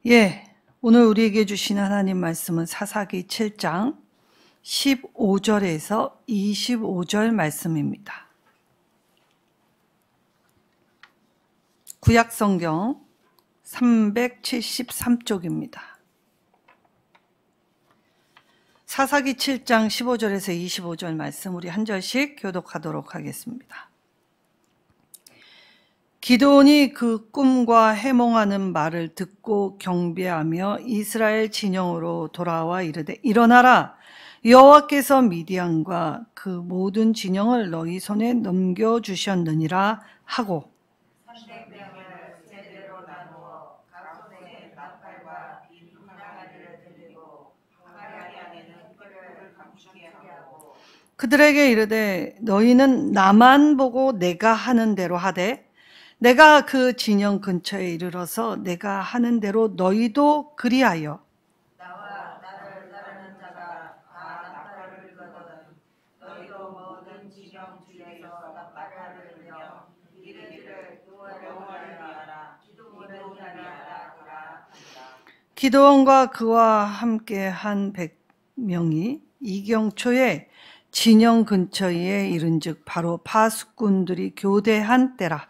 예, 오늘 우리에게 주신 하나님 말씀은 사사기 7장 15절에서 25절 말씀입니다. 구약성경 373쪽입니다. 사사기 7장 15절에서 25절 말씀 우리 한 절씩 교독하도록 하겠습니다. 기드온이 그 꿈과 해몽하는 말을 듣고 경배하며 이스라엘 진영으로 돌아와 이르되 일어나라, 여호와께서 미디안과 그 모든 진영을 너희 손에 넘겨주셨느니라 하고 제대로 나누어 각 손에 나팔과 이두나가리를 들리고 항아리 안에는 뿔을 감추게 하고 그들에게 이르되 너희는 나만 보고 내가 하는 대로 하되 내가 그 진영 근처에 이르러서 내가 하는 대로 너희도 그리하여 나와 나를 따르는 자가 다 나팔을 불거든 너희도 모든 진영 중에서 나팔을 불며 이르기를 여호와를 위하라 기도문을 위하라 하라. 기드온과 그와 함께 한 100명이 이경초에 진영 근처에 이른즉 바로 파수꾼들이 교대한 때라.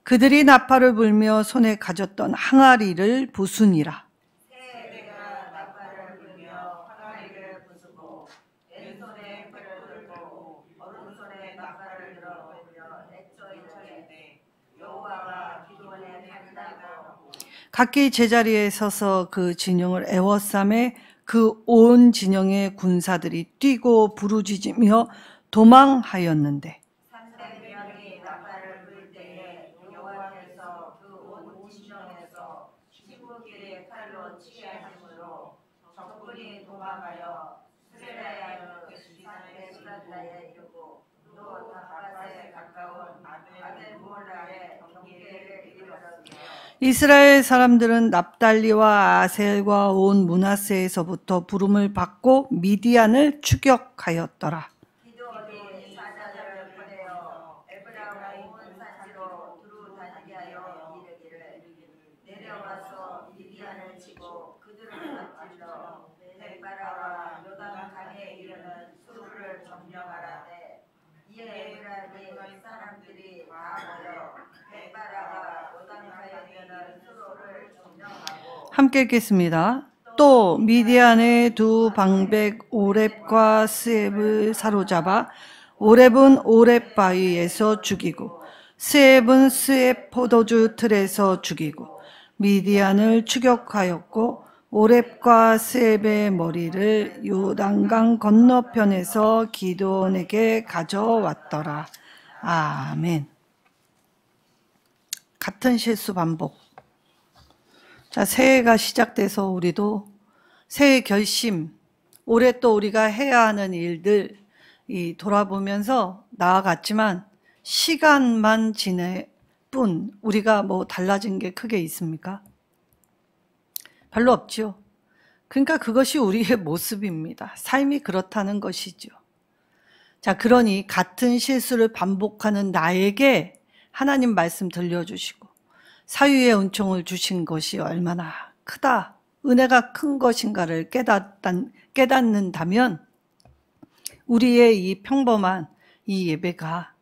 그들이 나팔을 불며 손에 가졌던 항아리를 부수니라. 새가 나팔을 불며 항아리를 부수고 왼손에 뿔을 들고 오른손에 나팔을 들어 불며 애초에 여호와가 기도원에 간다고 각기 제자리에 서서 그 진영을 에워싸매 그 온 진영의 군사들이 뛰고 부르짖으며 도망하였는데 300명이 나팔을 불 때에 여호와께서 그 온 진영에서 15길의 칼로 치게 하심으로 적군이 도망하여 스레라야의 지산의 수란다에 이르고 또 다바스에 가까운 아벨몰라의 경계를 이르렀으며 이스라엘 사람들은 납달리와 아셀과 온 므낫세에서부터 부름을 받고 미디안을 추격하였더라. 기드온이 사자들을 보내어 에브라임의 온 산지로 두루 다니게 하여 이르기를 내려와서 미디안을 치고 그들을 앞질러 벳바라와 요단강에 이르는 수로를 점령하라되 이에 에브라임의 사람들이 다 모여 벳바라와 요단강에 이르는 수로를 점령하고 함께 읽겠습니다. 또 미디안의 두 방백 오렙과 스앱을 사로잡아 오렙은 오렙 바위에서 죽이고 스앱은 스앱 포도주 틀에서 죽이고 미디안을 추격하였고 오렙과 스앱의 머리를 요단강 건너편에서 기드온에게 가져왔더라. 아멘. 같은 실수 반복. 자, 새해가 시작돼서 우리도 새해 결심, 올해 또 우리가 해야 하는 일들 돌아보면서 나아갔지만 시간만 지내 뿐 우리가 뭐 달라진 게 크게 있습니까? 별로 없죠. 그러니까 그것이 우리의 모습입니다. 삶이 그렇다는 것이죠. 자, 그러니 같은 실수를 반복하는 나에게 하나님 말씀 들려주시고 사유의 은총을 주신 것이 얼마나 크다, 은혜가 큰 것인가를 깨닫는다면 우리의 이 평범한 이 예배가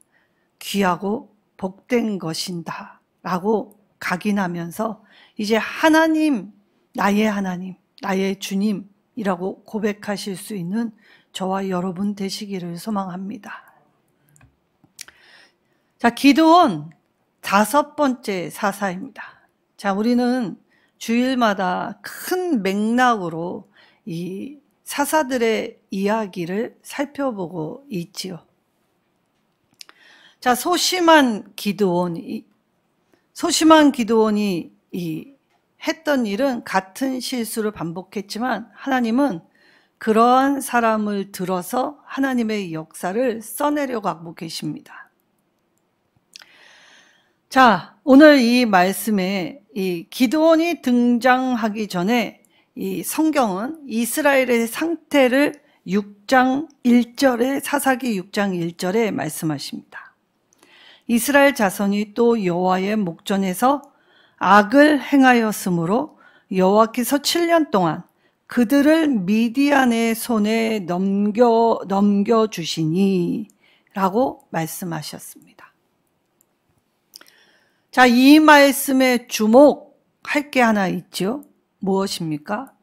귀하고 복된 것인다 라고 각인하면서 이제 하나님, 나의 주님이라고 고백하실 수 있는 저와 여러분 되시기를 소망합니다. 자, 기드온 5번째 사사입니다. 자, 우리는 주일마다 큰 맥락으로 이 사사들의 이야기를 살펴보고 있지요. 자, 소심한 기드온이 했던 일은 같은 실수를 반복했지만 하나님은 그러한 사람을 들어서 하나님의 역사를 써내려 가고 계십니다. 자, 오늘 이 말씀에 이 기드온이 등장하기 전에 이 성경은 이스라엘의 상태를 6장 1절에 사사기 6장 1절에 말씀하십니다. 이스라엘 자손이 또 여호와의 목전에서 악을 행하였으므로 여호와께서 7년 동안 그들을 미디안의 손에 넘겨주시니 라고 말씀하셨습니다. 자, 이 말씀에 주목할 게 하나 있죠. 무엇입니까?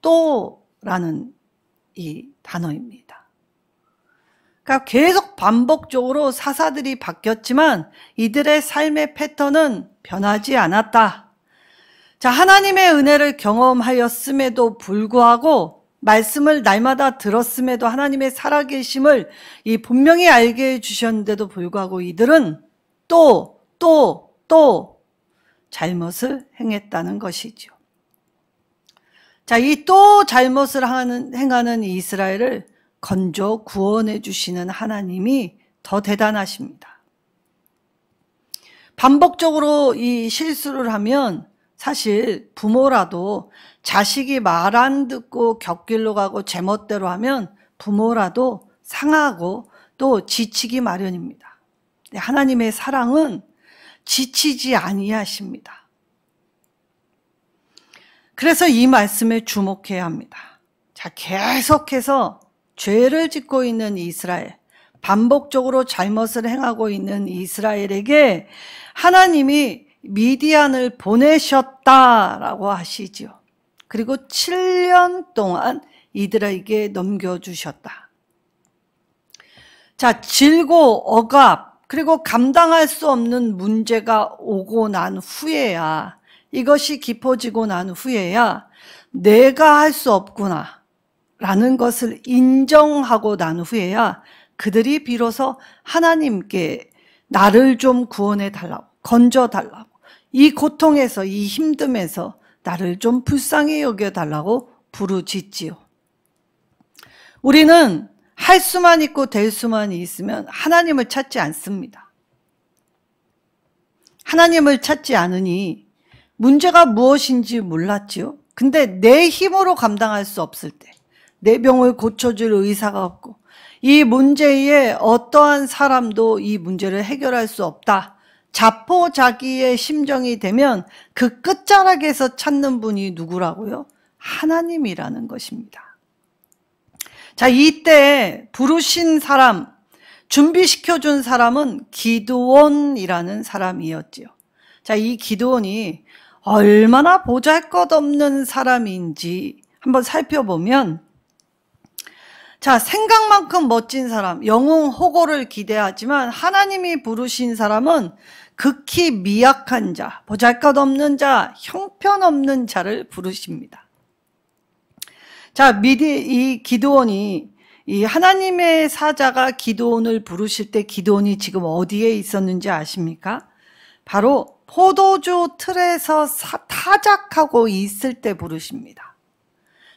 또라는 이 단어입니다. 그러니까 계속 반복적으로 사사들이 바뀌었지만 이들의 삶의 패턴은 변하지 않았다. 자, 하나님의 은혜를 경험하였음에도 불구하고 말씀을 날마다 들었음에도 하나님의 살아계심을 분명히 알게 해주셨는데도 불구하고 이들은 또 잘못을 행했다는 것이죠. 자, 이 또 잘못을 행하는 이스라엘을 건져 구원해 주시는 하나님이 더 대단하십니다. 반복적으로 이 실수를 하면 사실 부모라도 자식이 말 안 듣고 곁길로 가고 제멋대로 하면 부모라도 상하고 또 지치기 마련입니다. 하나님의 사랑은 지치지 아니하십니다. 그래서 이 말씀에 주목해야 합니다. 자, 계속해서 죄를 짓고 있는 이스라엘, 반복적으로 잘못을 행하고 있는 이스라엘에게 하나님이 미디안을 보내셨다라고 하시죠. 그리고 7년 동안 이들에게 넘겨주셨다. 자, 질고 억압, 그리고 감당할 수 없는 문제가 오고 난 후에야, 이것이 깊어지고 난 후에야 내가 할 수 없구나 라는 것을 인정하고 난 후에야 그들이 비로소 하나님께 나를 좀 구원해 달라고, 건져 달라고, 이 고통에서, 이 힘듦에서 나를 좀 불쌍히 여겨 달라고 부르짖지요. 우리는 할 수만 있고 될 수만 있으면 하나님을 찾지 않습니다. 하나님을 찾지 않으니 문제가 무엇인지 몰랐지요. 근데 내 힘으로 감당할 수 없을 때, 내 병을 고쳐줄 의사가 없고 이 문제에 어떠한 사람도 이 문제를 해결할 수 없다, 자포자기의 심정이 되면 그 끝자락에서 찾는 분이 누구라고요? 하나님이라는 것입니다. 자, 이때 부르신 사람, 준비시켜준 사람은 기드온이라는 사람이었지요. 자, 이 기드온이 얼마나 보잘것없는 사람인지 한번 살펴보면, 자, 생각만큼 멋진 사람, 영웅 호고를 기대하지만 하나님이 부르신 사람은 극히 미약한 자, 보잘것없는 자, 형편없는 자를 부르십니다. 자, 이 기드온이, 이 하나님의 사자가 기드온을 부르실 때 기드온이 지금 어디에 있었는지 아십니까? 바로 포도주 틀에서 타작하고 있을 때 부르십니다.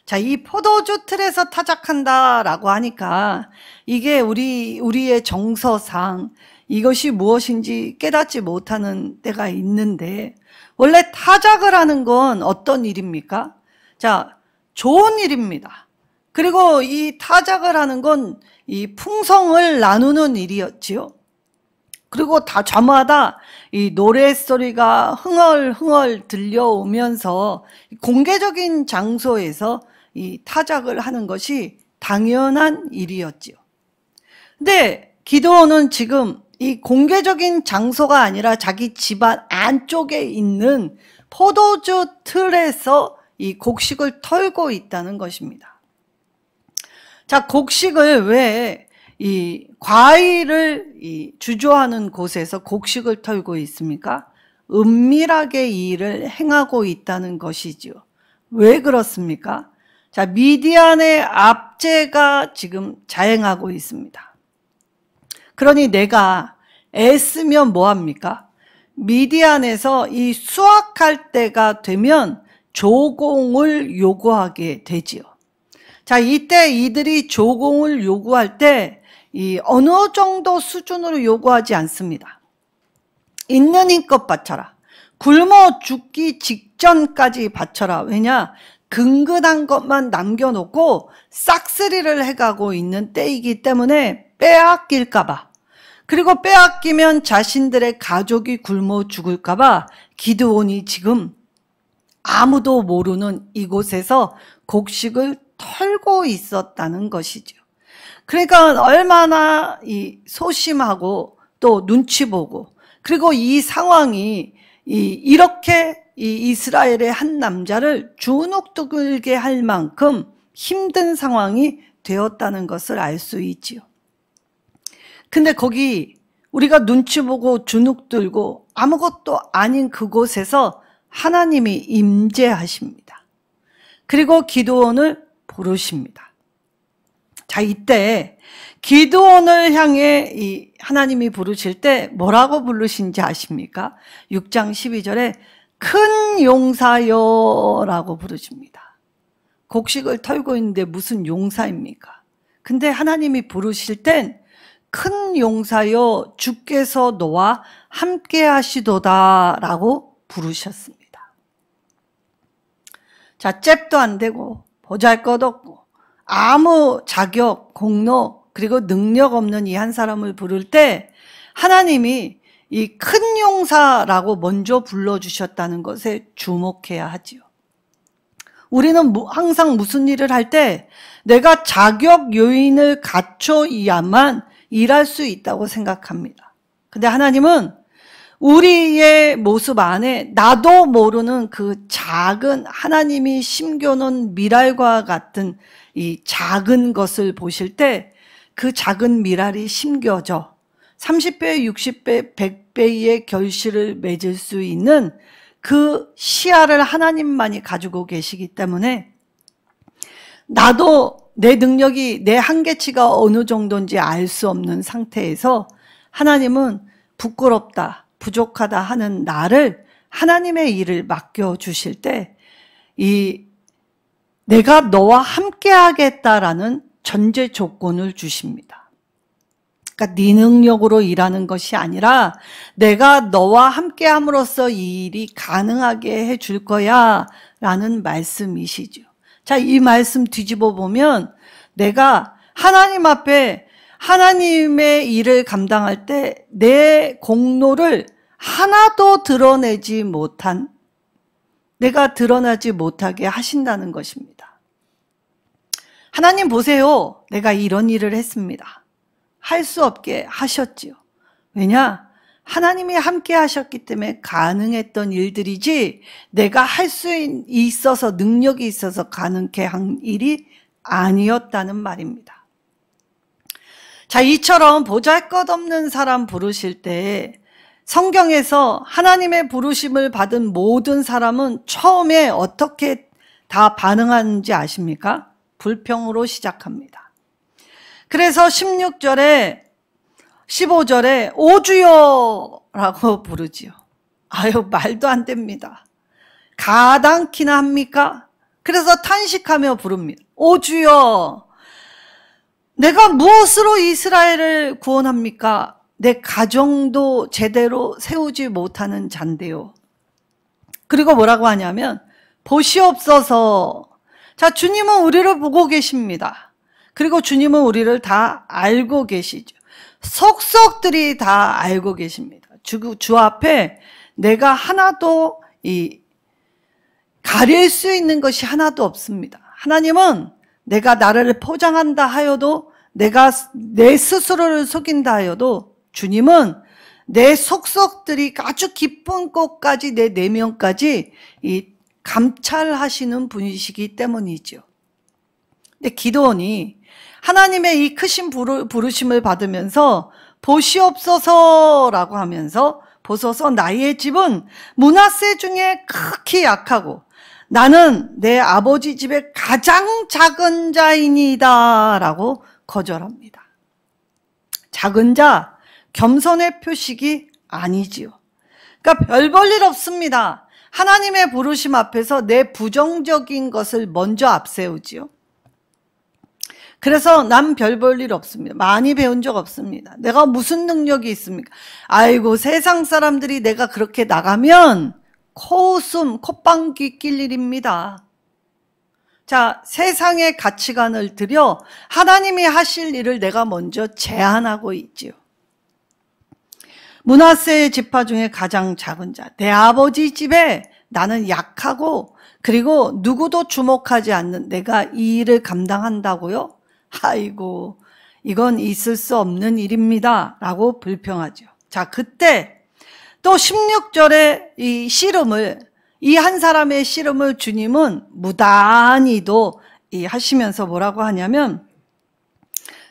자, 이 포도주 틀에서 타작한다라고 하니까 이게 우리의 정서상 이것이 무엇인지 깨닫지 못하는 때가 있는데, 원래 타작을 하는 건 어떤 일입니까? 자, 좋은 일입니다. 그리고 이 타작을 하는 건 이 풍성을 나누는 일이었지요. 그리고 다 저마다 이 노랫소리가 흥얼흥얼 들려오면서 공개적인 장소에서 이 타작을 하는 것이 당연한 일이었지요. 근데 기드온은 지금 이 공개적인 장소가 아니라 자기 집안 안쪽에 있는 포도주 틀에서 이 곡식을 털고 있다는 것입니다. 자, 곡식을 왜 이 과일을 주조하는 곳에서 곡식을 털고 있습니까? 은밀하게 이 일을 행하고 있다는 것이죠. 왜 그렇습니까? 자, 미디안의 압제가 지금 자행하고 있습니다. 그러니 내가 애쓰면 뭐합니까? 미디안에서 이 수확할 때가 되면 조공을 요구하게 되지요. 자, 이때 이들이 조공을 요구할 때 이 어느 정도 수준으로 요구하지 않습니다. 있는 힘껏 바쳐라. 굶어 죽기 직전까지 바쳐라. 왜냐? 근근한 것만 남겨놓고 싹쓸이를 해가고 있는 때이기 때문에 빼앗길까봐, 그리고 빼앗기면 자신들의 가족이 굶어 죽을까봐 기드온이 지금 아무도 모르는 이곳에서 곡식을 털고 있었다는 것이죠. 그러니까 얼마나 소심하고 또 눈치 보고, 그리고 이 상황이 이렇게 이스라엘의 한 남자를 주눅들게 할 만큼 힘든 상황이 되었다는 것을 알 수 있지요. 근데 거기 우리가 눈치 보고 주눅들고 아무것도 아닌 그곳에서 하나님이 임재하십니다. 그리고 기드온을 부르십니다. 자, 이때 기드온을 향해 하나님이 부르실 때 뭐라고 부르신지 아십니까? 6장 12절에 큰 용사여라고 부르십니다. 곡식을 털고 있는데 무슨 용사입니까? 근데 하나님이 부르실 땐 큰 용사여 주께서 너와 함께 하시도다 라고 부르셨습니다. 자, 잽도 안 되고 보잘것없고 아무 자격, 공로, 그리고 능력 없는 이 한 사람을 부를 때 하나님이 이 큰 용사라고 먼저 불러주셨다는 것에 주목해야 하지요. 우리는 항상 무슨 일을 할 때 내가 자격 요인을 갖춰야만 일할 수 있다고 생각합니다. 근데 하나님은 우리의 모습 안에 나도 모르는 그 작은 하나님이 심겨놓은 미랄과 같은 이 작은 것을 보실 때 그 작은 미랄이 심겨져 30배, 60배, 100배의 결실을 맺을 수 있는 그 시야를 하나님만이 가지고 계시기 때문에 나도 내 능력이, 내 한계치가 어느 정도인지 알 수 없는 상태에서 하나님은 부끄럽다, 부족하다 하는 나를 하나님의 일을 맡겨주실 때 내가 너와 함께 하겠다라는 전제 조건을 주십니다. 그러니까 네 능력으로 일하는 것이 아니라 내가 너와 함께 함으로써 이 일이 가능하게 해줄 거야 라는 말씀이시죠. 자, 이 말씀 뒤집어 보면 내가 하나님 앞에 하나님의 일을 감당할 때 내 공로를 하나도 드러내지 못한, 내가 드러나지 못하게 하신다는 것입니다. 하나님 보세요. 내가 이런 일을 했습니다. 할 수 없게 하셨지요. 왜냐? 하나님이 함께 하셨기 때문에 가능했던 일들이지 내가 할 수 있어서, 능력이 있어서 가능케 한 일이 아니었다는 말입니다. 자, 이처럼 보잘것없는 사람 부르실 때 성경에서 하나님의 부르심을 받은 모든 사람은 처음에 어떻게 다 반응하는지 아십니까? 불평으로 시작합니다. 그래서 16절에 15절에 오 주여 라고 부르지요. 아유, 말도 안 됩니다. 가당키나 합니까? 그래서 탄식하며 부릅니다. 오 주여, 내가 무엇으로 이스라엘을 구원합니까? 내 가정도 제대로 세우지 못하는 잔데요. 그리고 뭐라고 하냐면 보시옵소서. 자, 주님은 우리를 보고 계십니다. 그리고 주님은 우리를 다 알고 계시죠. 속속들이 다 알고 계십니다. 주 앞에 내가 하나도 가릴 수 있는 것이 하나도 없습니다. 하나님은 내가 나를 포장한다 하여도, 내가 내 스스로를 속인다 하여도 주님은 내 속속들이 아주 깊은 곳까지, 내 내면까지 감찰하시는 분이시기 때문이죠. 근데 기드온이 하나님의 이 크신 부르심을 받으면서 보시옵소서라고 하면서, 보소서 나의 집은 므낫세 중에 극히 약하고 나는 내 아버지 집의 가장 작은 자이니이다 라고 거절합니다. 작은 자, 겸손의 표식이 아니지요. 그러니까 별 볼 일 없습니다. 하나님의 부르심 앞에서 내 부정적인 것을 먼저 앞세우지요. 그래서 난 별 볼 일 없습니다. 많이 배운 적 없습니다. 내가 무슨 능력이 있습니까? 아이고, 세상 사람들이 내가 그렇게 나가면 코웃음, 콧방귀 낄 일입니다. 자, 세상의 가치관을 들여 하나님이 하실 일을 내가 먼저 제안하고 있지요. 므낫세의 지파 중에 가장 작은 자, 내 아버지 집에 나는 약하고 그리고 누구도 주목하지 않는 내가 이 일을 감당한다고요? 아이고, 이건 있을 수 없는 일입니다. 라고 불평하죠. 자, 그때 또 16절에 이 한 사람의 씨름을 주님은 무단히도 하시면서 뭐라고 하냐면,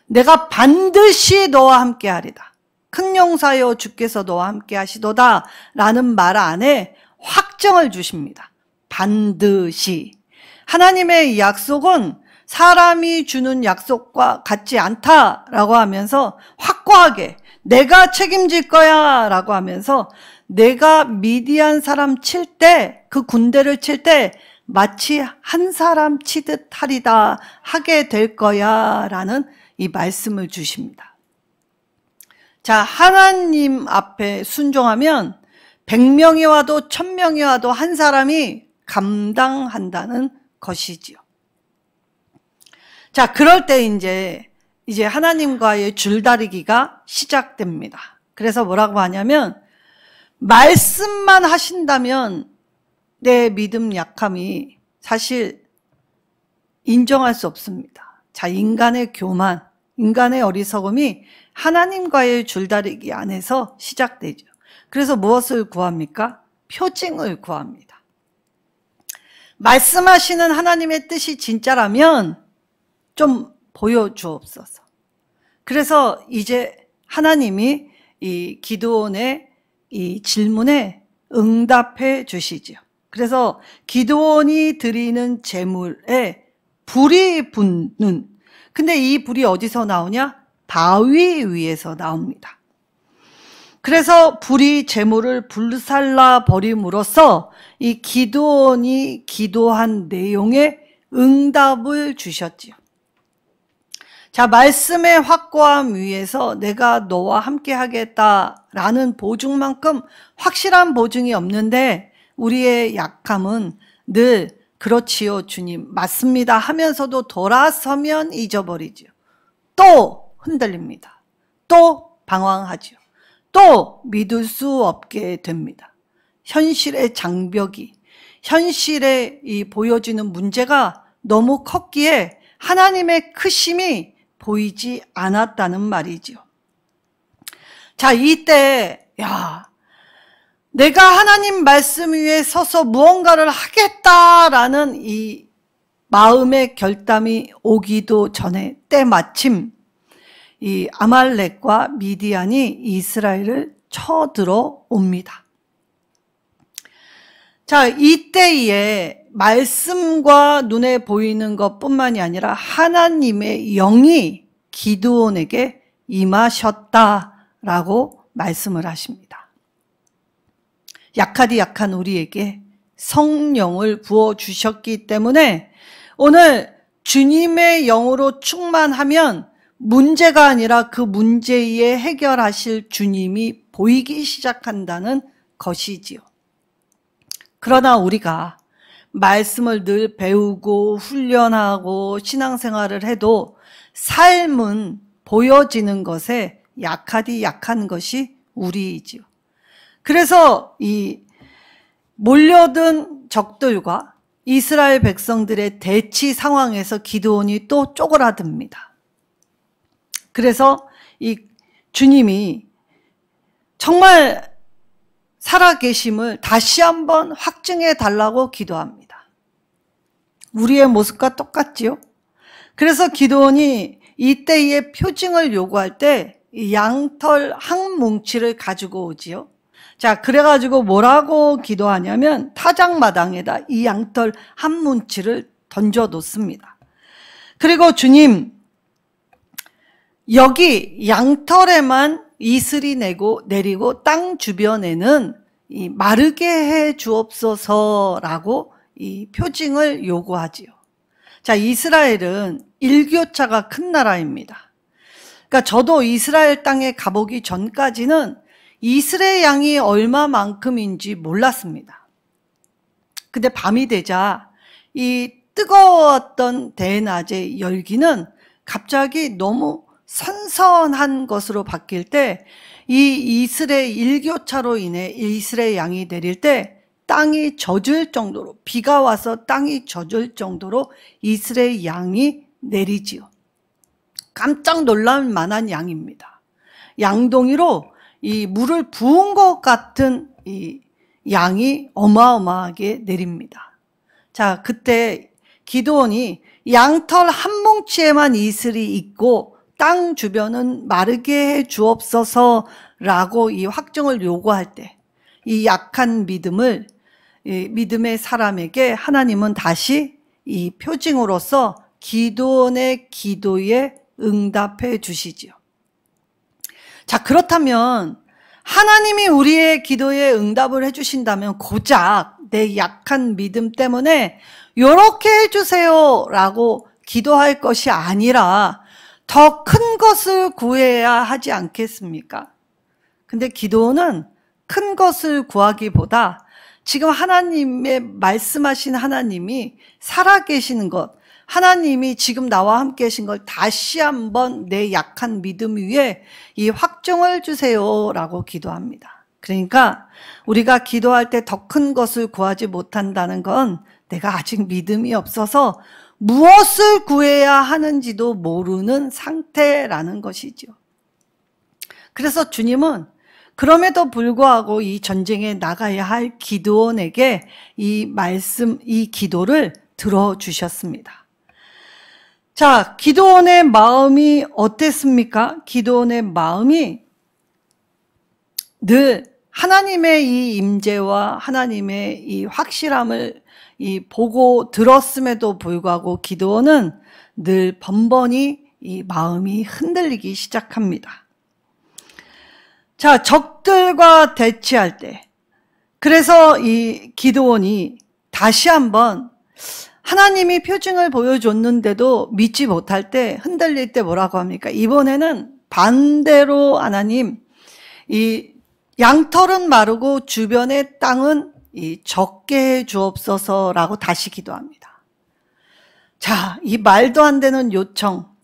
내가 반드시 너와 함께 하리다. 큰 용사여 주께서 너와 함께 하시도다. 라는 말 안에 확정을 주십니다. 반드시. 하나님의 약속은 사람이 주는 약속과 같지 않다라고 하면서 확고하게 내가 책임질 거야 라고 하면서 내가 미디안 사람 칠 때, 그 군대를 칠 때 마치 한 사람 치듯 하리다, 하게 될 거야 라는 이 말씀을 주십니다. 자, 하나님 앞에 순종하면 100명이 와도 1000명이 와도 한 사람이 감당한다는 것이지요. 자, 그럴 때 이제 하나님과의 줄다리기가 시작됩니다. 그래서 뭐라고 하냐면, 말씀만 하신다면 내 믿음 약함이 사실 인정할 수 없습니다. 자, 인간의 교만, 인간의 어리석음이 하나님과의 줄다리기 안에서 시작되죠. 그래서 무엇을 구합니까? 표징을 구합니다. 말씀하시는 하나님의 뜻이 진짜라면 좀 보여주옵소서. 그래서 이제 하나님이 이 기드온의 이 질문에 응답해 주시지요. 그래서 기드온이 드리는 제물에 불이 붙는, 근데 이 불이 어디서 나오냐? 바위 위에서 나옵니다. 그래서 불이 제물을 불살라 버림으로써 이 기드온이 기도한 내용에 응답을 주셨지요. 자, 말씀의 확고함 위에서 내가 너와 함께 하겠다라는 보증만큼 확실한 보증이 없는데 우리의 약함은 늘 그렇지요 주님 맞습니다 하면서도 돌아서면 잊어버리지요. 또 흔들립니다. 또 방황하지요. 또 믿을 수 없게 됩니다. 현실의 장벽이, 현실에 이 보여지는 문제가 너무 컸기에 하나님의 크심이 보이지 않았다는 말이지요. 자, 이때 내가 하나님 말씀 위에 서서 무언가를 하겠다라는 이 마음의 결단이 오기도 전에 때마침 이 아말렉과 미디안이 이스라엘을 쳐들어옵니다. 자, 이때에 말씀과 눈에 보이는 것뿐만이 아니라 하나님의 영이 기드온에게 임하셨다라고 말씀을 하십니다. 약하디 약한 우리에게 성령을 부어주셨기 때문에 오늘 주님의 영으로 충만하면 문제가 아니라 그 문제에 해결하실 주님이 보이기 시작한다는 것이지요. 그러나 우리가 말씀을 늘 배우고 훈련하고 신앙생활을 해도 삶은 보여지는 것에 약하디 약한 것이 우리이지요. 그래서 이 몰려든 적들과 이스라엘 백성들의 대치 상황에서 기드온이 또 쪼그라듭니다. 그래서 이 주님이 정말 살아계심을 다시 한번 확증해 달라고 기도합니다. 우리의 모습과 똑같지요? 그래서 기드온이 이때의 표징을 요구할 때 이 양털 한 뭉치를 가지고 오지요. 자, 그래가지고 뭐라고 기도하냐면 타작마당에다 이 양털 한 뭉치를 던져 놓습니다. 그리고 주님, 여기 양털에만 이슬이 내리고 땅 주변에는 이 마르게 해 주옵소서라고 이 표징을 요구하지요. 자, 이스라엘은 일교차가 큰 나라입니다. 그러니까 저도 이스라엘 땅에 가보기 전까지는 이스라엘 양이 얼마만큼인지 몰랐습니다. 근데 밤이 되자 이 뜨거웠던 대낮의 열기는 갑자기 너무 선선한 것으로 바뀔 때 이 이스라엘 일교차로 인해 이스라엘 양이 내릴 때 땅이 젖을 정도로, 비가 와서 땅이 젖을 정도로 이스라엘 양이 내리지요. 깜짝 놀랄 만한 양입니다. 양동이로 이 물을 부은 것 같은 이 양이 어마어마하게 내립니다. 자, 그때 기드온이 양털 한 뭉치에만 이슬이 있고 땅 주변은 마르게 해 주옵소서라고 이 확정을 요구할 때 이 약한 믿음을, 이 믿음의 사람에게 하나님은 다시 이 표징으로서 기드온의 기도에 응답해 주시지요. 자, 그렇다면 하나님이 우리의 기도에 응답을 해주신다면 고작 내 약한 믿음 때문에 요렇게 해주세요 라고 기도할 것이 아니라 더 큰 것을 구해야 하지 않겠습니까? 근데 기도는 큰 것을 구하기보다 지금 하나님의 말씀하신 하나님이 살아계시는 것, 하나님이 지금 나와 함께 계신 걸 다시 한번 내 약한 믿음 위에 이 확정을 주세요 라고 기도합니다. 그러니까 우리가 기도할 때 더 큰 것을 구하지 못한다는 건 내가 아직 믿음이 없어서 무엇을 구해야 하는지도 모르는 상태라는 것이죠. 그래서 주님은 그럼에도 불구하고 이 전쟁에 나가야 할 기드온에게 이 말씀, 이 기도를 들어주셨습니다. 자, 기드온의 마음이 어땠습니까? 기드온의 마음이 늘 하나님의 이 임재와 하나님의 이 확실함을 보고 들었음에도 불구하고 기드온은 늘 번번이 이 마음이 흔들리기 시작합니다. 자, 적들과 대치할 때, 그래서 이 기드온이 다시 한번 하나님이 표징을 보여줬는데도 믿지 못할 때, 흔들릴 때 뭐라고 합니까? 이번에는 반대로 하나님, 이 양털은 마르고 주변의 땅은 이 적게 해 주옵소서라고 다시 기도합니다. 자, 이 말도 안 되는 요청.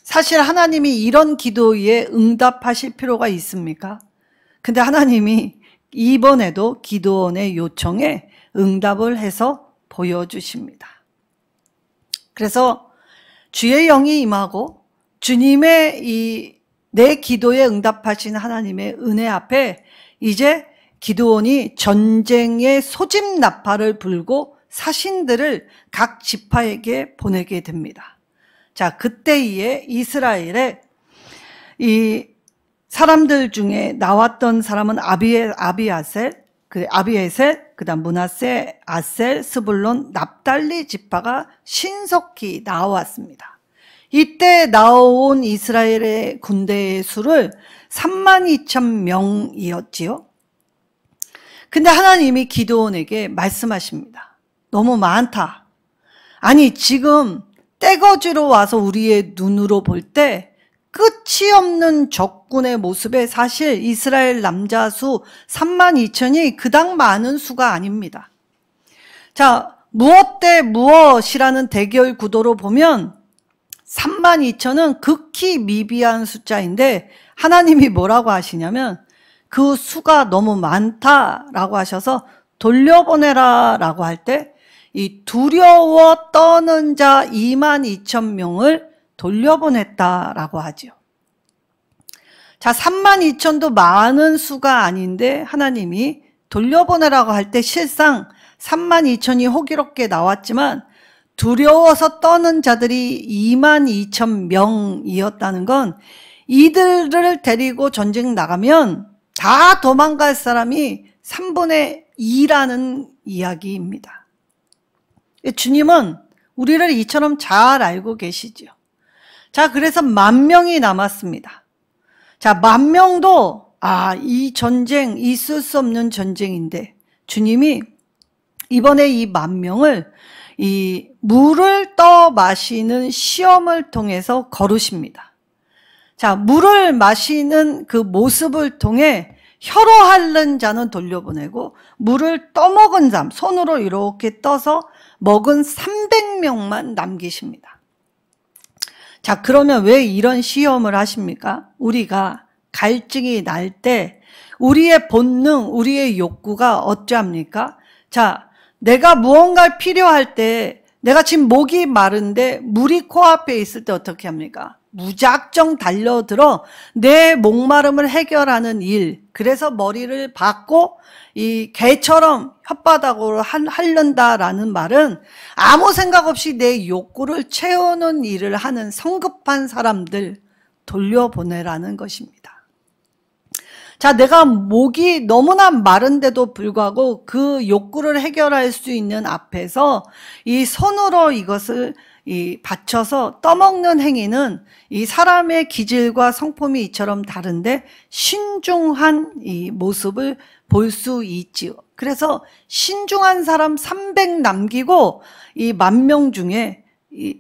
사실 하나님이 이런 기도에 응답하실 필요가 있습니까? 근데 하나님이 이번에도 기드온의 요청에 응답을 해서 보여주십니다. 그래서 주의 영이 임하고 주님의 내 기도에 응답하신 하나님의 은혜 앞에 이제 기드온이 전쟁의 소집 나팔을 불고 사신들을 각 지파에게 보내게 됩니다. 자, 그때에 이스라엘의 이 사람들 중에 나왔던 사람은 아비에셀, 그다음 므낫세, 아셀, 스불론, 납달리 지파가 신속히 나왔습니다. 이때 나온 이스라엘의 군대의 수를 32,000명이었지요. 근데 하나님이 기드온에게 말씀하십니다. 너무 많다. 아니, 지금 떼거지로 와서 우리의 눈으로 볼 때 끝이 없는 적군의 모습에 사실 이스라엘 남자 수 32,000이 그닥 많은 수가 아닙니다. 자, 무엇 대 무엇이라는 대결 구도로 보면 32,000은 극히 미비한 숫자인데 하나님이 뭐라고 하시냐면 그 수가 너무 많다라고 하셔서 돌려보내라 라고 할 때 이 두려워 떠는 자 22,000명을 돌려보냈다라고 하죠. 자, 32,000도 많은 수가 아닌데 하나님이 돌려보내라고 할 때 실상 32,000이 호기롭게 나왔지만 두려워서 떠는 자들이 22,000명이었다는 건 이들을 데리고 전쟁 나가면 다 도망갈 사람이 3분의 2라는 이야기입니다. 주님은 우리를 이처럼 잘 알고 계시죠. 자, 그래서 10,000명이 남았습니다. 자, 10,000명도 이 전쟁 있을 수 없는 전쟁인데 주님이 이번에 이 10,000명을 이 물을 떠 마시는 시험을 통해서 거르십니다. 자, 물을 마시는 그 모습을 통해 혀로 핥는 자는 돌려보내고 물을 떠먹은 사람, 손으로 이렇게 떠서 먹은 300명만 남기십니다. 자, 그러면 왜 이런 시험을 하십니까? 우리가 갈증이 날 때 우리의 본능, 우리의 욕구가 어찌합니까? 자, 내가 무언가 필요할 때, 내가 지금 목이 마른데 물이 코앞에 있을 때 어떻게 합니까? 무작정 달려들어 내 목마름을 해결하는 일. 그래서 머리를 박고 이 개처럼 혓바닥으로 핥는다라는 말은 아무 생각 없이 내 욕구를 채우는 일을 하는 성급한 사람들 돌려보내라는 것입니다. 자, 내가 목이 너무나 마른데도 불구하고 그 욕구를 해결할 수 있는 앞에서 이 손으로 이것을 받쳐서 떠먹는 행위는 이 사람의 기질과 성품이 이처럼 다른데 신중한 이 모습을 볼 수 있지요. 그래서 신중한 사람 300 남기고 이 10,000명 중에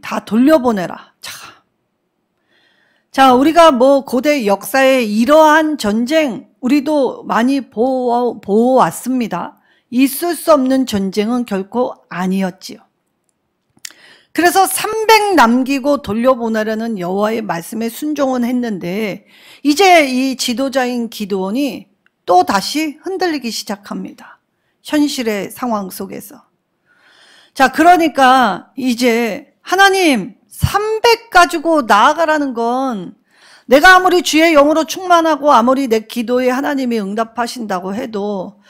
다 돌려보내라. 자, 우리가 뭐 고대 역사에 이러한 전쟁 우리도 많이 보아왔습니다. 있을 수 없는 전쟁은 결코 아니었지요. 그래서 300 남기고 돌려보내라는 여호와의 말씀에 순종은 했는데 이제 이 지도자인 기드온이 또 다시 흔들리기 시작합니다. 현실의 상황 속에서. 자, 그러니까 이제 하나님 300 가지고 나아가라는 건 내가 아무리 주의 영으로 충만하고 아무리 내 기도에 하나님이 응답하신다고 해도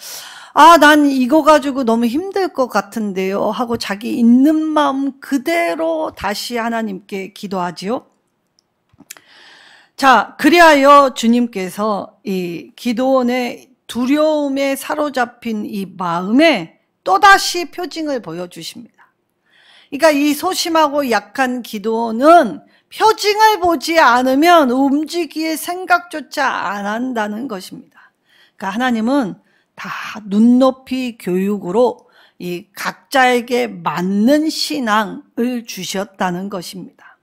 난 이거 가지고 너무 힘들 것 같은데요 하고 자기 있는 마음 그대로 다시 하나님께 기도하지요. 자, 그리하여 주님께서 이 기드온의 두려움에 사로잡힌 이 마음에 또다시 표징을 보여주십니다. 그러니까 이 소심하고 약한 기드온은 표징을 보지 않으면 움직일 생각조차 안 한다는 것입니다. 그러니까 하나님은 다 눈높이 교육으로 이 각자에게 맞는 신앙을 주셨다는 것입니다.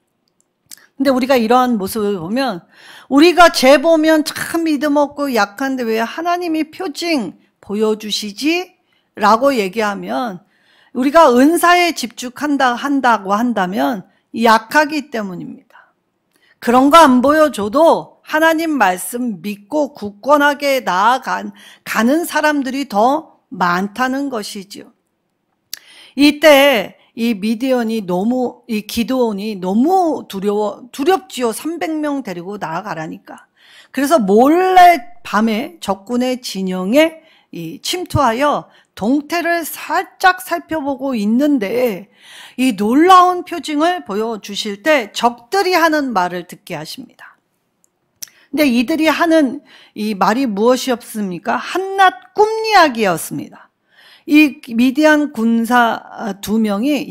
근데 우리가 이러한 모습을 보면 우리가 쟤 보면 참 믿음 없고 약한데 왜 하나님이 표징 보여주시지? 라고 얘기하면 우리가 은사에 한다고 한다면 약하기 때문입니다. 그런 거 안 보여줘도 하나님 말씀 믿고 굳건하게 나아가는 사람들이 더 많다는 것이지요. 이때 이 기드온이 너무 두렵지요. 300명 데리고 나아가라니까. 그래서 몰래 밤에 적군의 진영에 침투하여 동태를 살짝 살펴보고 있는데 이 놀라운 표징을 보여주실 때 적들이 하는 말을 듣게 하십니다. 근데 이들이 하는 이 말이 무엇이었습니까? 한낱 꿈 이야기였습니다. 이 미디안 군사 2명이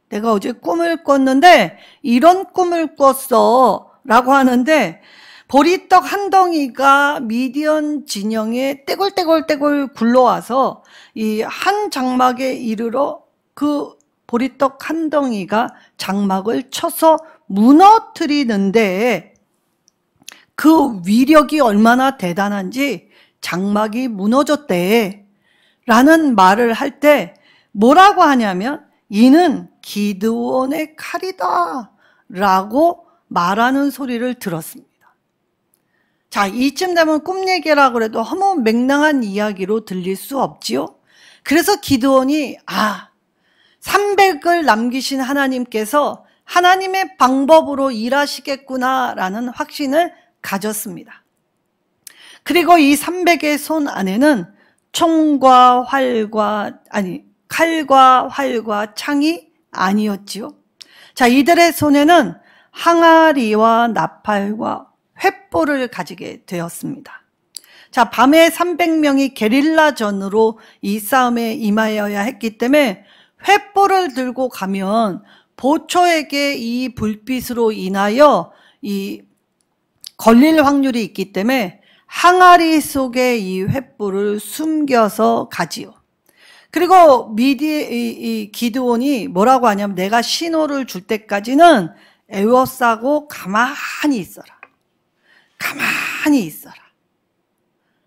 내가 어제 꿈을 꿨는데 이런 꿈을 꿨어 라고 하는데 보리떡 한 덩이가 미디안 진영에 떼굴떼굴 굴러와서 이 한 장막에 이르러 그 보리떡 한 덩이가 장막을 쳐서 무너뜨리는데 그 위력이 얼마나 대단한지 장막이 무너졌대 라는 말을 할 때 뭐라고 하냐면 이는 기드온의 칼이다 라고 말하는 소리를 들었습니다. 자, 이쯤 되면 꿈 얘기라고 해도 허무맹랑한 이야기로 들릴 수 없지요. 그래서 기드온이 300을 남기신 하나님께서 하나님의 방법으로 일하시겠구나라는 확신을 가졌습니다. 그리고 이 300의 손 안에는 칼과 활과 창이 아니었지요. 자, 이들의 손에는 항아리와 나팔과 횃불을 가지게 되었습니다. 자, 밤에 300명이 게릴라전으로 이 싸움에 임하여야 했기 때문에 횃불을 들고 가면 보초에게 이 불빛으로 인하여 걸릴 확률이 있기 때문에 항아리 속에 이 횃불을 숨겨서 가지요. 그리고 기드온이 뭐라고 하냐면 내가 신호를 줄 때까지는 에워싸고 가만히 있어라. 가만히 있어라.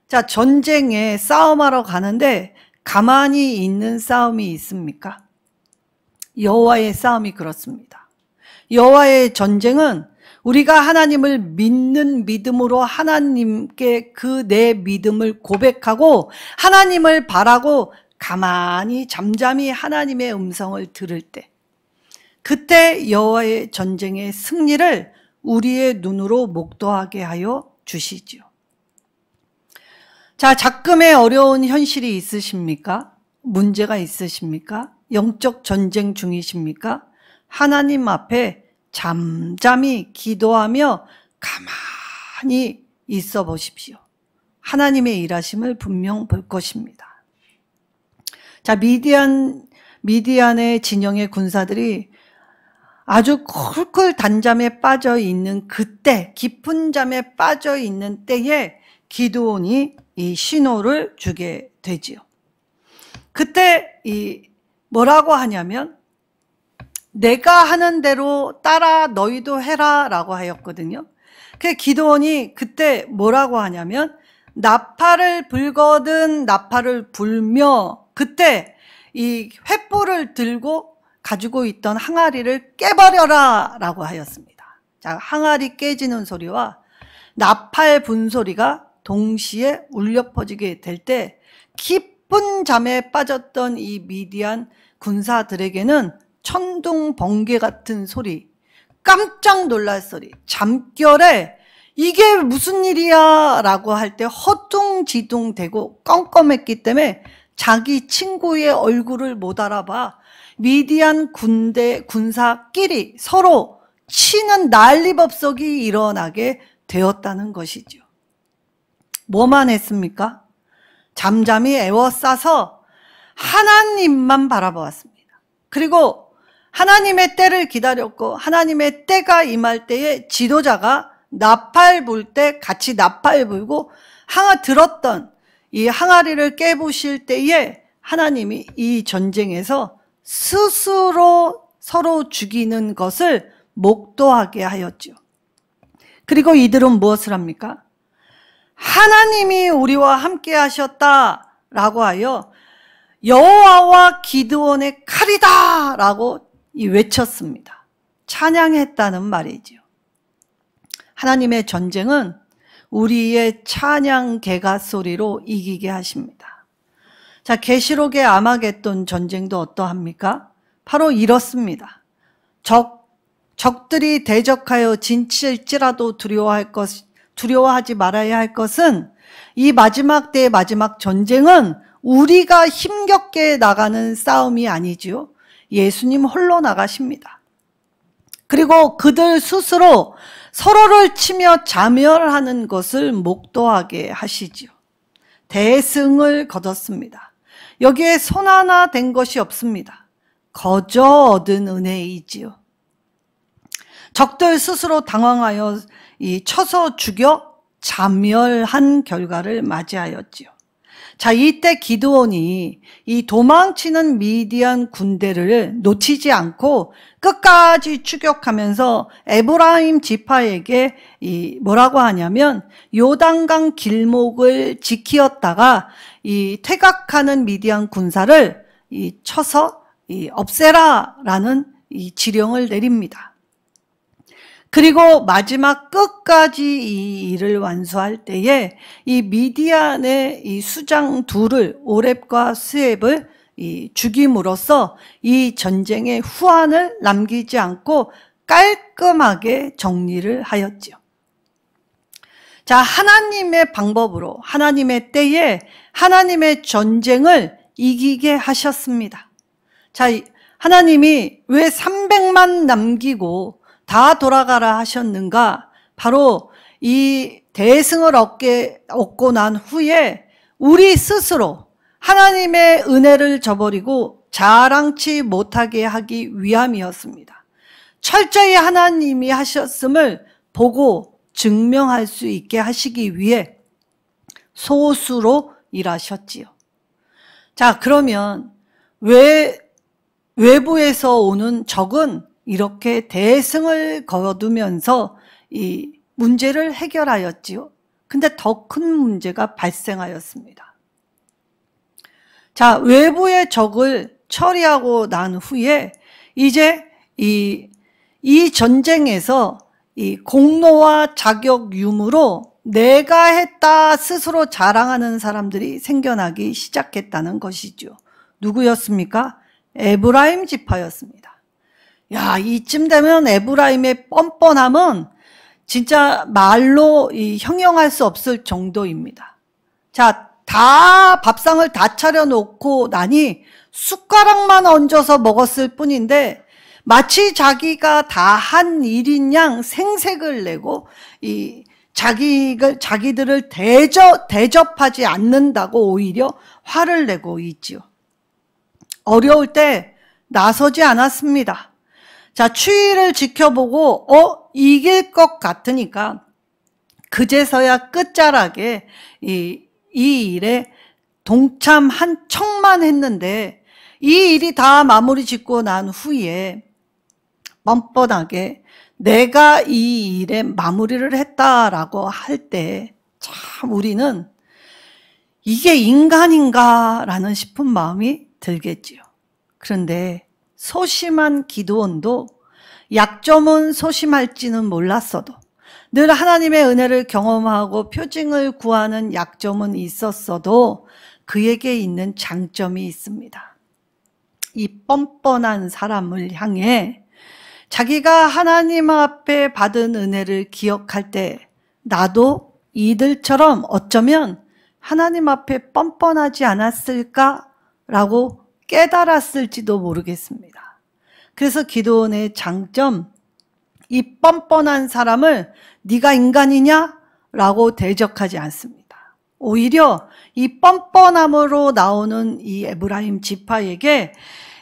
자, 전쟁에 싸움하러 가는데 가만히 있는 싸움이 있습니까? 여호와의 싸움이 그렇습니다. 여호와의 전쟁은 우리가 하나님을 믿는 믿음으로 하나님께 그 내 믿음을 고백하고 하나님을 바라고 가만히 잠잠히 하나님의 음성을 들을 때, 그때 여호와의 전쟁의 승리를 우리의 눈으로 목도하게 하여 주시지요. 자, 작금의 어려운 현실이 있으십니까? 문제가 있으십니까? 영적 전쟁 중이십니까? 하나님 앞에 잠잠히 기도하며 가만히 있어 보십시오. 하나님의 일하심을 분명 볼 것입니다. 자, 미디안의 진영의 군사들이 아주 쿨쿨 단잠에 빠져 있는 그때, 깊은 잠에 빠져 있는 때에 기드온이 이 신호를 주게 되지요. 그때 뭐라고 하냐면, 내가 하는 대로 따라 너희도 해라 라고 하였거든요. 그 기드온이 그때 뭐라고 하냐면, 나팔을 불거든 나팔을 불며, 그때 이 횃불을 들고 가지고 있던 항아리를 깨버려라 라고 하였습니다. 자, 항아리 깨지는 소리와 나팔 분 소리가 동시에 울려 퍼지게 될 때 깊은 잠에 빠졌던 이 미디안 군사들에게는 천둥 번개 같은 소리, 깜짝 놀랄 소리, 잠결에 이게 무슨 일이야 라고 할 때 허둥지둥 되고 껌껌했기 때문에 자기 친구의 얼굴을 못 알아봐 미디안 군사끼리 서로 치는 난리법석이 일어나게 되었다는 것이죠. 뭐만 했습니까? 잠잠히 애워싸서 하나님만 바라보았습니다. 그리고 하나님의 때를 기다렸고 하나님의 때가 임할 때에 지도자가 나팔 불 때 같이 나팔 불고 들었던 이 항아리를 깨부실 때에 하나님이 이 전쟁에서 스스로 서로 죽이는 것을 목도하게 하였죠. 그리고 이들은 무엇을 합니까? 하나님이 우리와 함께 하셨다라고 하여 여호와와 기드온의 칼이다 라고 외쳤습니다. 찬양했다는 말이지요. 하나님의 전쟁은 우리의 찬양 개가 소리로 이기게 하십니다. 자, 계시록의 아마겟돈 전쟁도 어떠합니까? 바로 이렇습니다. 적들이 대적하여 진칠지라도 두려워하지 말아야 할 것은 이 마지막 때의 마지막 전쟁은 우리가 힘겹게 나가는 싸움이 아니지요. 예수님 홀로 나가십니다. 그리고 그들 스스로 서로를 치며 자멸하는 것을 목도하게 하시지요. 대승을 거뒀습니다. 여기에 손 하나 댄 것이 없습니다. 거저 얻은 은혜이지요. 적들 스스로 당황하여 쳐서 죽여 자멸한 결과를 맞이하였지요. 자, 이때 기드온이 이 도망치는 미디안 군대를 놓치지 않고 끝까지 추격하면서 에브라임 지파에게 뭐라고 하냐면 요단강 길목을 지키었다가 이 퇴각하는 미디안 군사를 쳐서 없애라라는 지령을 내립니다. 그리고 마지막 끝까지 이 일을 완수할 때에 이 미디안의 이 수장 둘을 오렙과 스웹을 죽임으로써 이 전쟁의 후환을 남기지 않고 깔끔하게 정리를 하였지요. 자, 하나님의 방법으로 하나님의 때에 하나님의 전쟁을 이기게 하셨습니다. 자, 하나님이 왜 300만 남기고 다 돌아가라 하셨는가? 바로 이 대승을 얻고 난 후에 우리 스스로 하나님의 은혜를 저버리고 자랑치 못하게 하기 위함이었습니다. 철저히 하나님이 하셨음을 보고 증명할 수 있게 하시기 위해 소수로 일하셨지요. 자, 그러면 왜 외부에서 오는 적은 이렇게 대승을 거두면서 이 문제를 해결하였지요. 근데 더 큰 문제가 발생하였습니다. 자, 외부의 적을 처리하고 난 후에 이제 이 전쟁에서 이 공로와 자격 유무로 내가 했다 스스로 자랑하는 사람들이 생겨나기 시작했다는 것이죠. 누구였습니까? 에브라임 지파였습니다. 야, 이쯤 되면 에브라임의 뻔뻔함은 진짜 말로 형용할 수 없을 정도입니다. 자, 다 밥상을 다 차려놓고 나니 숟가락만 얹어서 먹었을 뿐인데 마치 자기가 다 한 일인 양 생색을 내고 자기들을 대접하지 않는다고 오히려 화를 내고 있지요. 어려울 때 나서지 않았습니다. 자, 추위를 지켜보고 이길 것 같으니까 그제서야 끝자락에 이 일에 동참 한 척만 했는데 이 일이 다 마무리 짓고 난 후에 뻔뻔하게 내가 이 일에 마무리를 했다라고 할 때 참 우리는 이게 인간인가라는 싶은 마음이 들겠지요. 그런데 소심한 기드온도 약점은 소심할지는 몰랐어도 늘 하나님의 은혜를 경험하고 표징을 구하는 약점은 있었어도 그에게 있는 장점이 있습니다. 이 뻔뻔한 사람을 향해 자기가 하나님 앞에 받은 은혜를 기억할 때 나도 이들처럼 어쩌면 하나님 앞에 뻔뻔하지 않았을까라고 깨달았을지도 모르겠습니다. 그래서 기드온의 장점, 이 뻔뻔한 사람을 네가 인간이냐? 라고 대적하지 않습니다. 오히려 이 뻔뻔함으로 나오는 이 에브라임 지파에게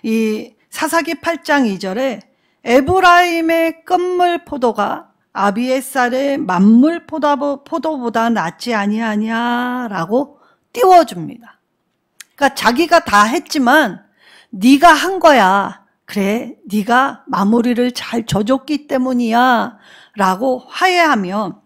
이 사사기 8장 2절에 에브라임의 끝물 포도가 아비에살의 만물 포도보다 낫지 아니하냐라고 띄워줍니다. 그러니까 자기가 다 했지만 네가 한 거야. 그래, 네가 마무리를 잘 져줬기 때문이야 라고 화해하며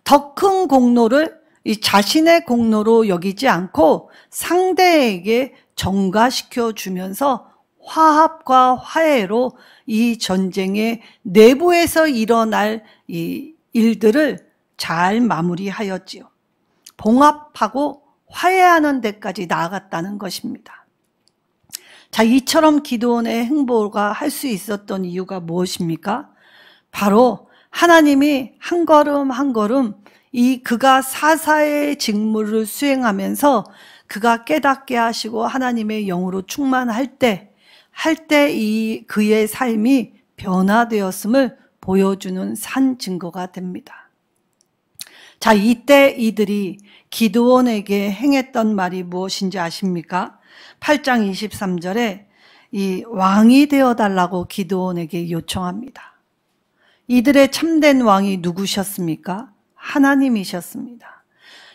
더 큰 공로를 이 자신의 공로로 여기지 않고 상대에게 전가시켜 주면서 화합과 화해로 이 전쟁의 내부에서 일어날 이 일들을 잘 마무리하였지요. 봉합하고 화해하는 데까지 나아갔다는 것입니다. 자, 이처럼 기드온의 행보가 할 수 있었던 이유가 무엇입니까? 바로 하나님이 한 걸음 한 걸음 그가 사사의 직무를 수행하면서 그가 깨닫게 하시고 하나님의 영으로 충만할 때 그의 삶이 변화되었음을 보여주는 산 증거가 됩니다. 자, 이때 이들이 기드온에게 행했던 말이 무엇인지 아십니까? 8장 23절에 이 왕이 되어달라고 기드온에게 요청합니다. 이들의 참된 왕이 누구셨습니까? 하나님이셨습니다.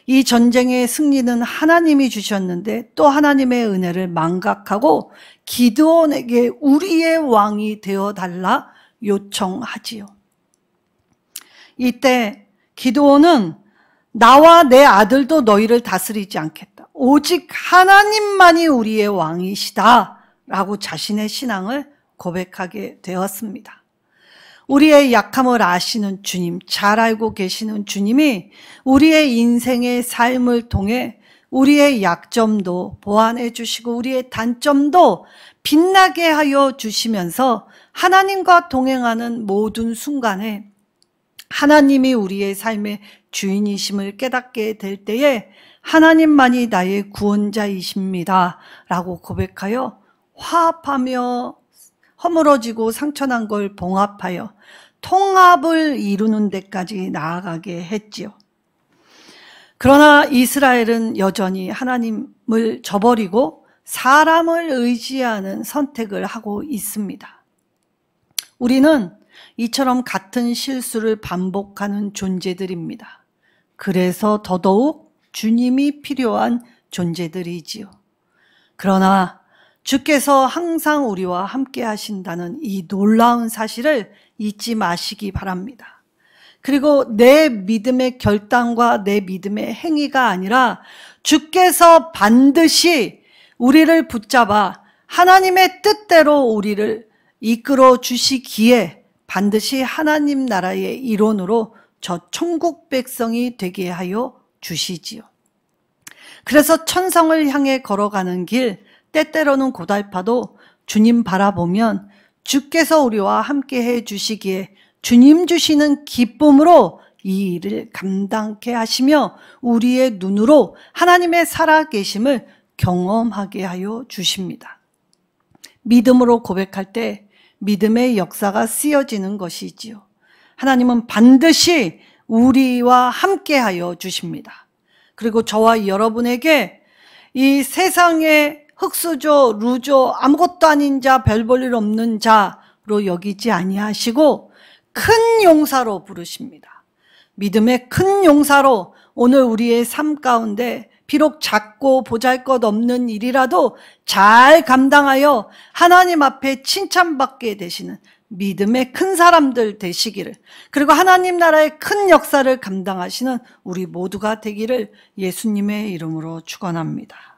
이 전쟁의 승리는 하나님이 주셨는데 또 하나님의 은혜를 망각하고 기드온에게 우리의 왕이 되어달라 요청하지요. 이때 기드온은 나와 내 아들도 너희를 다스리지 않겠다. 오직 하나님만이 우리의 왕이시다 라고 자신의 신앙을 고백하게 되었습니다. 우리의 약함을 아시는 주님, 잘 알고 계시는 주님이 우리의 인생의 삶을 통해 우리의 약점도 보완해 주시고 우리의 단점도 빛나게 하여 주시면서 하나님과 동행하는 모든 순간에 하나님이 우리의 삶의 주인이심을 깨닫게 될 때에 하나님만이 나의 구원자이십니다 라고 고백하여 화합하며 허물어지고 상처난 걸 봉합하여 통합을 이루는 데까지 나아가게 했지요. 그러나 이스라엘은 여전히 하나님을 저버리고 사람을 의지하는 선택을 하고 있습니다. 우리는 이처럼 같은 실수를 반복하는 존재들입니다. 그래서 더더욱 주님이 필요한 존재들이지요. 그러나 주께서 항상 우리와 함께 하신다는 이 놀라운 사실을 잊지 마시기 바랍니다. 그리고 내 믿음의 결단과 내 믿음의 행위가 아니라 주께서 반드시 우리를 붙잡아 하나님의 뜻대로 우리를 이끌어 주시기에 반드시 하나님 나라의 일원으로 저 천국 백성이 되게 하여 주시지요. 그래서 천성을 향해 걸어가는 길, 때때로는 고달파도 주님 바라보면 주께서 우리와 함께 해 주시기에 주님 주시는 기쁨으로 이 일을 감당케 하시며 우리의 눈으로 하나님의 살아계심을 경험하게 하여 주십니다. 믿음으로 고백할 때 믿음의 역사가 쓰여지는 것이지요. 하나님은 반드시 우리와 함께 하여 주십니다. 그리고 저와 여러분에게 이 세상의 흙수저, 루저, 아무것도 아닌 자, 별 볼 일 없는 자로 여기지 아니하시고 큰 용사로 부르십니다. 믿음의 큰 용사로 오늘 우리의 삶 가운데 비록 작고 보잘것없는 일이라도 잘 감당하여 하나님 앞에 칭찬받게 되시는 믿음의 큰 사람들 되시기를, 그리고 하나님 나라의 큰 역사를 감당하시는 우리 모두가 되기를 예수님의 이름으로 축원합니다.